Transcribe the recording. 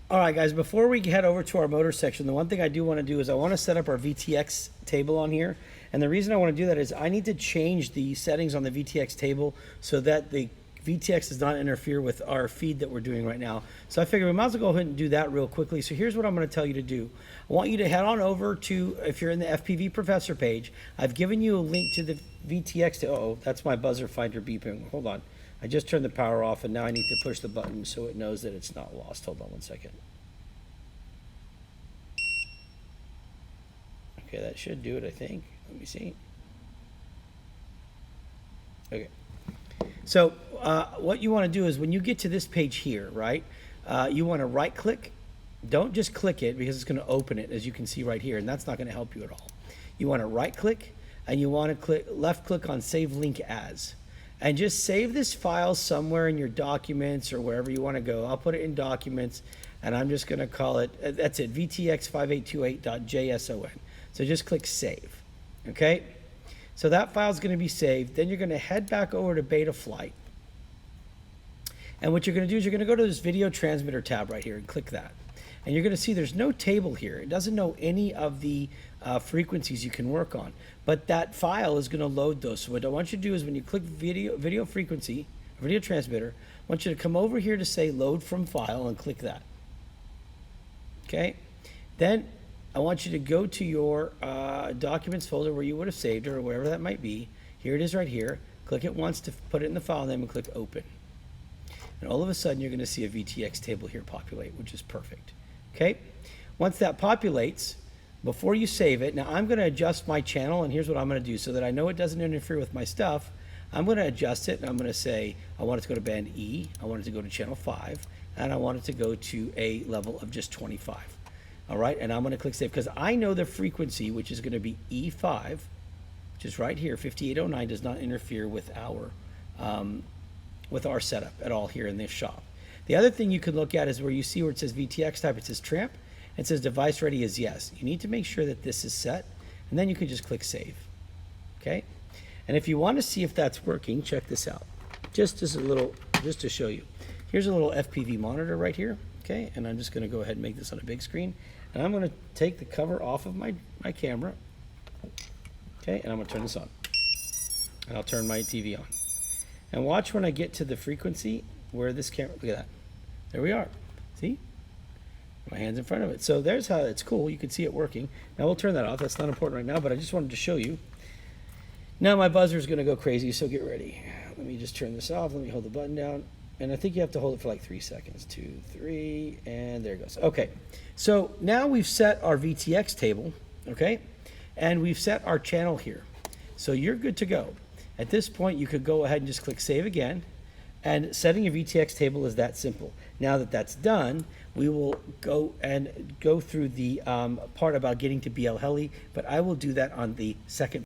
All right, guys, before we head over to our motor section, the one thing I do want to do is I want to set up our VTX table on here. And the reason I want to do that is I need to change the settings on the VTX table so that the VTX does not interfere with our feed that we're doing right now. So I figured we might as well go ahead and do that real quickly. So here's what I'm going to tell you to do. I want you to head on over to, if you're in the FPV Professor page, I've given you a link to the VTX. Uh-oh, that's my buzzer finder beeping. Hold on. I just turned the power off, and now I need to push the button so it knows that it's not lost. Hold on one second. Okay, that should do it, I think. Let me see. Okay. So what you want to do is when you get to this page here, right, you want to right-click. Don't just click it because it's going to open it, as you can see right here, and that's not going to help you at all. You want to right-click, and you want to left-click on Save Link As. And just save this file somewhere in your documents or wherever you want to go. I'll put it in Documents, and I'm just going to call it, that's it, VTX5828.json. So just click Save, okay? So that file is going to be saved. Then you're going to head back over to Betaflight. And what you're going to do is you're going to go to this Video Transmitter tab right here and click that. And you're going to see there's no table here. It doesn't know any of the frequencies you can work on. But that file is going to load those. So what I want you to do is when you click video frequency, video transmitter, I want you to come over here to say Load from File and click that. Okay? Then I want you to go to your Documents folder where you would have saved it or wherever that might be. Here it is right here. Click it once to put it in the file name and click Open. And all of a sudden you're going to see a VTX table here populate, which is perfect. Okay? Once that populates, before you save it, now I'm going to adjust my channel, and here's what I'm going to do so that I know it doesn't interfere with my stuff. I'm going to adjust it, and I'm going to say I want it to go to band E, I want it to go to channel 5, and I want it to go to a level of just 25. All right, and I'm going to click Save because I know the frequency, which is going to be E5, which is right here, 5809, does not interfere with our setup at all here in this shop. The other thing you can look at is where you see where it says VTX type, it says Tramp. It says device ready is yes. You need to make sure that this is set, and then you can just click Save. Okay? And if you want to see if that's working, check this out. Just to show you. Here's a little FPV monitor right here. Okay? And I'm just going to go ahead and make this on a big screen. And I'm going to take the cover off of my camera. Okay? And I'm going to turn this on. And I'll turn my TV on. And watch when I get to the frequency where this camera, look at that. There we are. See? My hand's in front of it. So there's how it's cool. You can see it working. Now we'll turn that off. That's not important right now, but I just wanted to show you. Now my buzzer is going to go crazy, so get ready. Let me just turn this off. Let me hold the button down. And I think you have to hold it for like 3 seconds. 2, 3, and there it goes. Okay. So now we've set our VTX table, okay? And we've set our channel here. So you're good to go. At this point, you could go ahead and just click Save again. And setting a VTX table is that simple. Now that that's done, we will go through the part about getting to BL Heli, but I will do that on the second